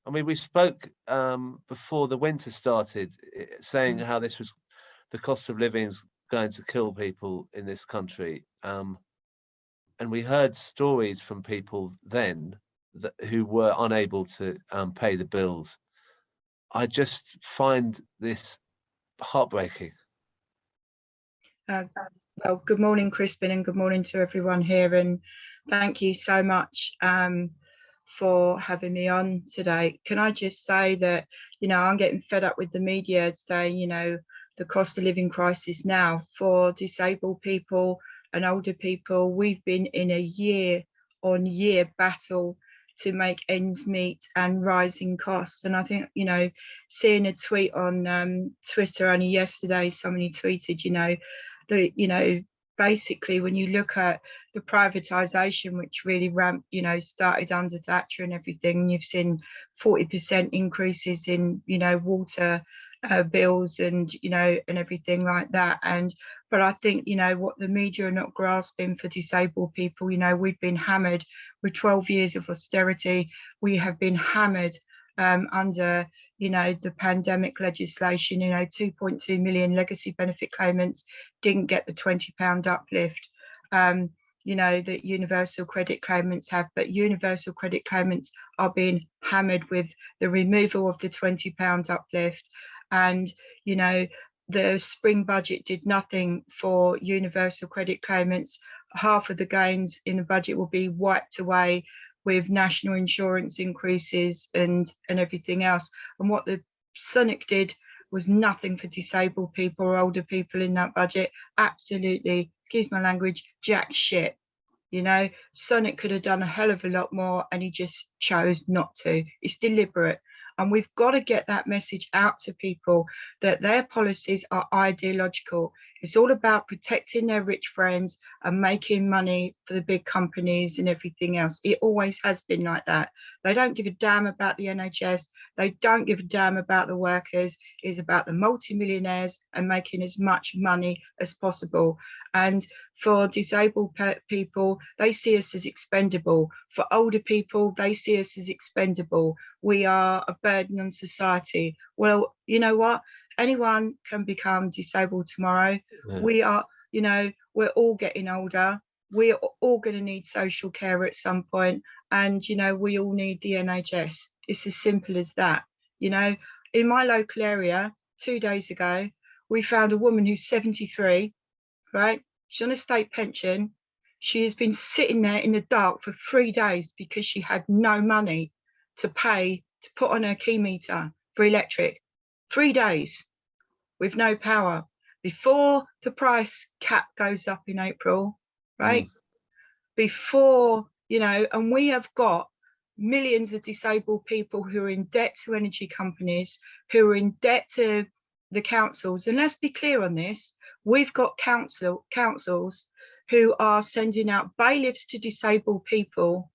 I mean, we spoke before the winter started, saying how this was the cost of living is going to kill people in this country. And we heard stories from people then who were unable to pay the bills. I just find this heartbreaking. Well, good morning, Crispin, and good morning to everyone here. And thank you so much for having me on today. Can I just say that, I'm getting fed up with the media saying, the cost of living crisis now for disabled people and older people. We've been in a year-on-year battle to make ends meet and rising costs. And I think, seeing a tweet on Twitter only yesterday, somebody tweeted, basically when you look at the privatization, which really ramped, started under Thatcher and everything, you've seen 40% increases in, water bills and, and everything like that. But I think, what the media are not grasping for disabled people, we've been hammered with 12 years of austerity. We have been hammered under, the pandemic legislation. 2.2 million legacy benefit claimants didn't get the £20 uplift. That universal credit claimants have, but universal credit claimants are being hammered with the removal of the £20 uplift. And, the spring budget did nothing for universal credit claimants. Half of the gains in the budget will be wiped away with national insurance increases and everything else. And what the Sunak did was nothing for disabled people or older people in that budget. Absolutely, excuse my language, jack shit. Sunak could have done a hell of a lot more and he just chose not to. It's deliberate. And we've got to get that message out to people that their policies are ideological. It's all about protecting their rich friends and making money for the big companies and everything else. It always has been like that. They don't give a damn about the NHS. They don't give a damn about the workers. It's about the multimillionaires and making as much money as possible. And for disabled people, they see us as expendable. For older people, they see us as expendable. We are a burden on society. Well, you know what? Anyone can become disabled tomorrow. Yeah. We are, we're all getting older. We're all going to need social care at some point. And, we all need the NHS. It's as simple as that. In my local area, 2 days ago, we found a woman who's 73, right? She's on a state pension. She has been sitting there in the dark for 3 days because she had no money to pay to put on her key meter for electric. 3 days with no power before the price cap goes up in April, right? Before, and we have got millions of disabled people who are in debt to energy companies, who are in debt to the councils. And let's be clear on this, we've got councils who are sending out bailiffs to disabled people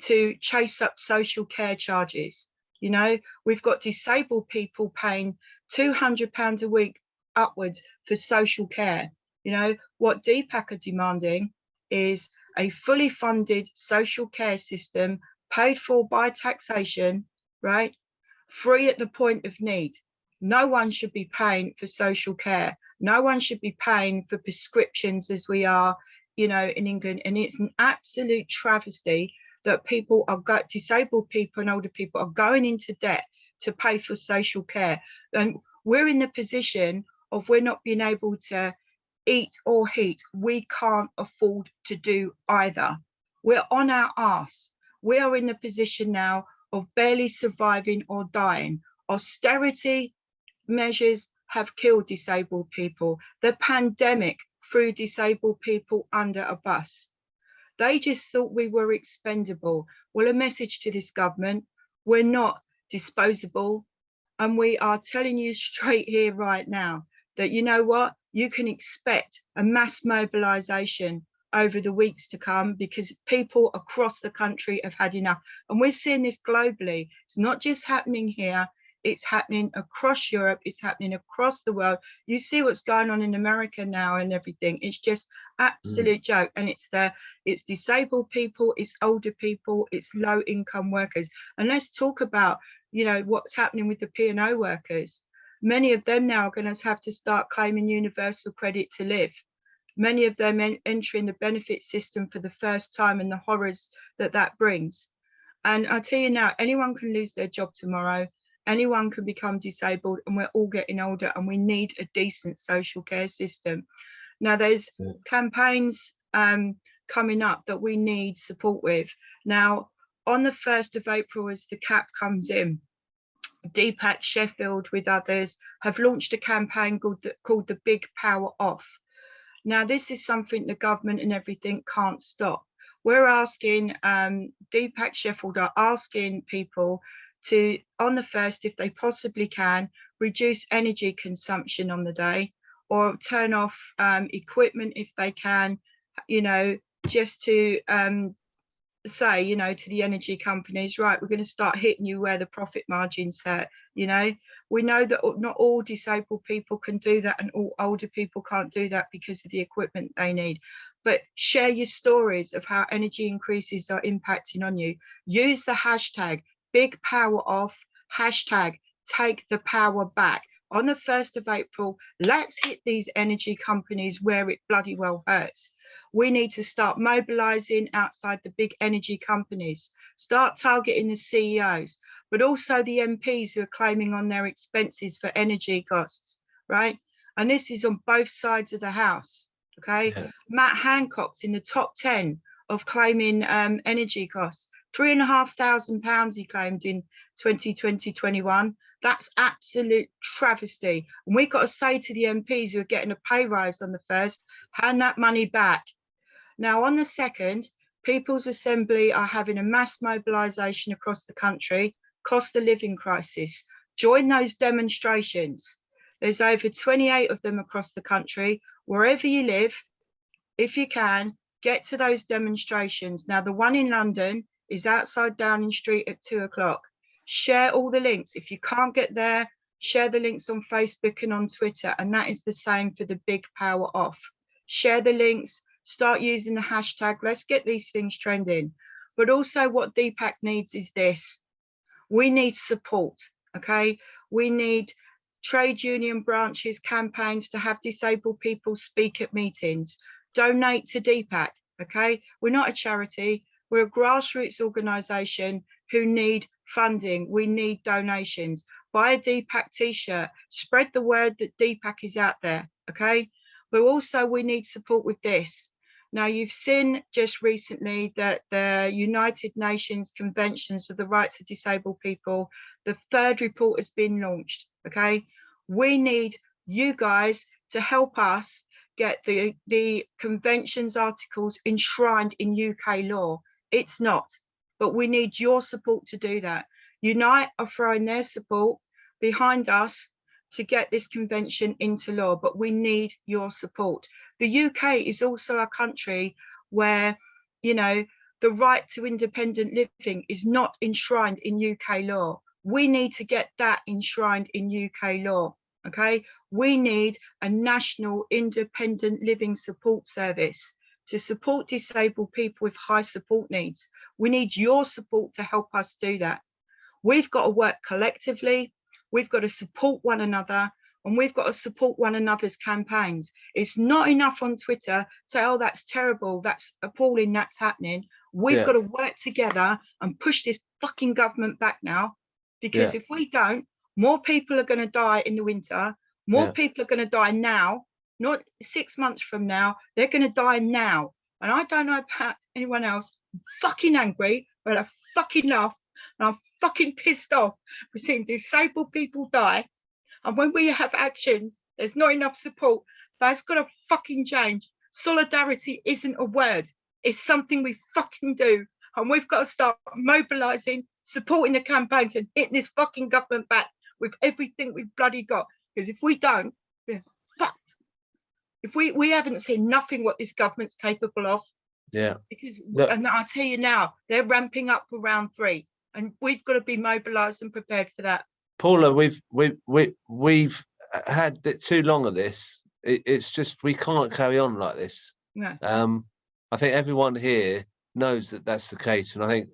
to chase up social care charges. We've got disabled people paying £200 a week upwards for social care. What DPAC are demanding is a fully funded social care system paid for by taxation, right? Free at the point of need. No one should be paying for social care. No one should be paying for prescriptions as we are, in England. And it's an absolute travesty that disabled people and older people are going into debt to pay for social care. And we're in the position of we're not being able to eat or heat. We can't afford to do either. We're on our arse. We are in the position now of barely surviving or dying. Austerity measures have killed disabled people. The pandemic threw disabled people under a bus. They just thought we were expendable. Well, a message to this government, we're not disposable. And we are telling you straight here right now that, you can expect a mass mobilisation over the weeks to come because people across the country have had enough. And we're seeing this globally. It's not just happening here. it's happening across Europe, it's happening across the world. You see what's going on in America now and everything. It's just absolute joke. And it's disabled people, it's older people, it's low income workers. And let's talk about, you know, what's happening with the P&O workers. Many of them now are going to have to start claiming universal credit to live. Many of them entering the benefit system for the first time, and the horrors that brings. And I tell you now, anyone can lose their job tomorrow. Anyone can become disabled, and we're all getting older, and we need a decent social care system. Now, there's campaigns coming up that we need support with. Now, on the 1st of April, as the cap comes in, DPAC, Sheffield, with others, have launched a campaign called the Big Power Off. Now, this is something the government and everything can't stop. We're asking, DPAC Sheffield are asking people to, on the 1st, if they possibly can, reduce energy consumption on the day, or turn off equipment if they can, you know, just to say, you know, to the energy companies, right, we're going to start hitting you where the profit margins hurt. You know, we know that not all disabled people can do that, and all older people can't do that because of the equipment they need. But share your stories of how energy increases are impacting on you. Use the hashtag Big Power Off, hashtag Take the Power Back. On the 1st of April, let's hit these energy companies where it bloody well hurts. We need to start mobilizing outside the big energy companies, start targeting the CEOs, but also the MPs who are claiming on their expenses for energy costs, right? And this is on both sides of the house, okay? Yeah. Matt Hancock's in the top 10 of claiming energy costs. £3,500 he claimed in 2020-21. That's absolute travesty. And we've got to say to the MPs who are getting a pay rise on the 1st, hand that money back. Now, on the 2nd, People's Assembly are having a mass mobilisation across the country, cost of living crisis. Join those demonstrations. There's over 28 of them across the country. Wherever you live, if you can, get to those demonstrations. Now, the one in London is outside Downing Street at 2 o'clock. Share all the links. If you can't get there, share the links on Facebook and on Twitter. And that is the same for the Big Power Off. Share the links. Start using the hashtag. Let's get these things trending. But also what DPAC needs is this. We need support, okay? We need trade union branches, campaigns to have disabled people speak at meetings. Donate to DPAC, okay? We're not a charity. We're a grassroots organisation who need funding. We need donations. Buy a DPAC t-shirt. Spread the word that DPAC is out there, okay? But also we need support with this. Now, you've seen just recently that the United Nations Conventions of the Rights of Disabled People, the 3rd report has been launched, okay? We need you guys to help us get the conventions articles enshrined in UK law. It's not, but we need your support to do that. Unite are throwing their support behind us to get this convention into law, but we need your support. The UK is also a country where, you know, the right to independent living is not enshrined in UK law. We need to get that enshrined in UK law, okay? We need a national independent living support service to support disabled people with high support needs. We need your support to help us do that. We've got to work collectively. We've got to support one another, and we've got to support one another's campaigns. It's not enough on Twitter to say, oh, that's terrible, that's appalling, that's happening. We've got to work together and push this fucking government back now, because if we don't, more people are going to die in the winter. More people are going to die now, not 6 months from now. They're going to die now. And I don't know about anyone else. I'm fucking angry, but I fucking laugh, and I'm fucking pissed off. We're seeing disabled people die, and when we have actions, there's not enough support. That's got to fucking change. Solidarity isn't a word. It's something we fucking do, and we've got to start mobilising, supporting the campaigns, and hitting this fucking government back with everything we've bloody got. Because if we don't, we're fucked. If we haven't seen nothing what this government's capable of. Yeah. Because and I'll tell you now, they're ramping up for round 3. And we've got to be mobilised and prepared for that. Paula, we've had it too long of this. It's just we can't carry on like this. No. I think everyone here knows that that's the case, and I think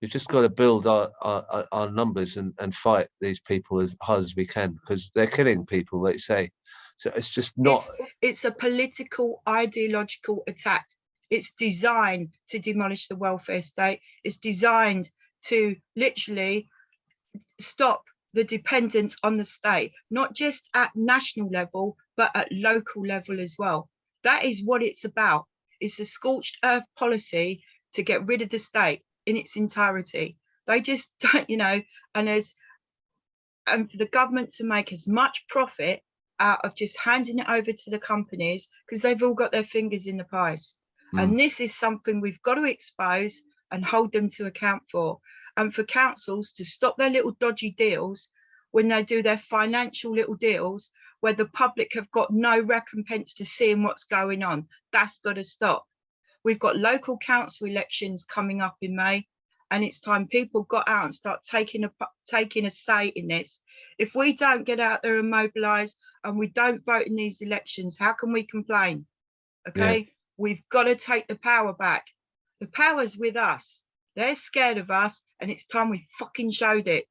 we've just got to build our numbers and fight these people as hard as we can, because they're killing people, like you say. So it's just not. It's a political, ideological attack. It's designed to demolish the welfare state. It's designed to literally stop the dependence on the state, not just at national level, but at local level as well. That is what it's about. It's a scorched earth policy to get rid of the state in its entirety. They just don't, and for the government to make as much profit out of just handing it over to the companies, because they've all got their fingers in the pies. And this is something we've got to expose and hold them to account for. And for councils to stop their little dodgy deals when they do their financial little deals where the public have got no recompense to seeing what's going on. That's got to stop. We've got local council elections coming up in May, and it's time people got out and start taking a say in this. If we don't get out there and mobilise and we don't vote in these elections, how can we complain? Okay, yeah. We've got to take the power back. The power's with us. They're scared of us, and it's time we fucking showed it.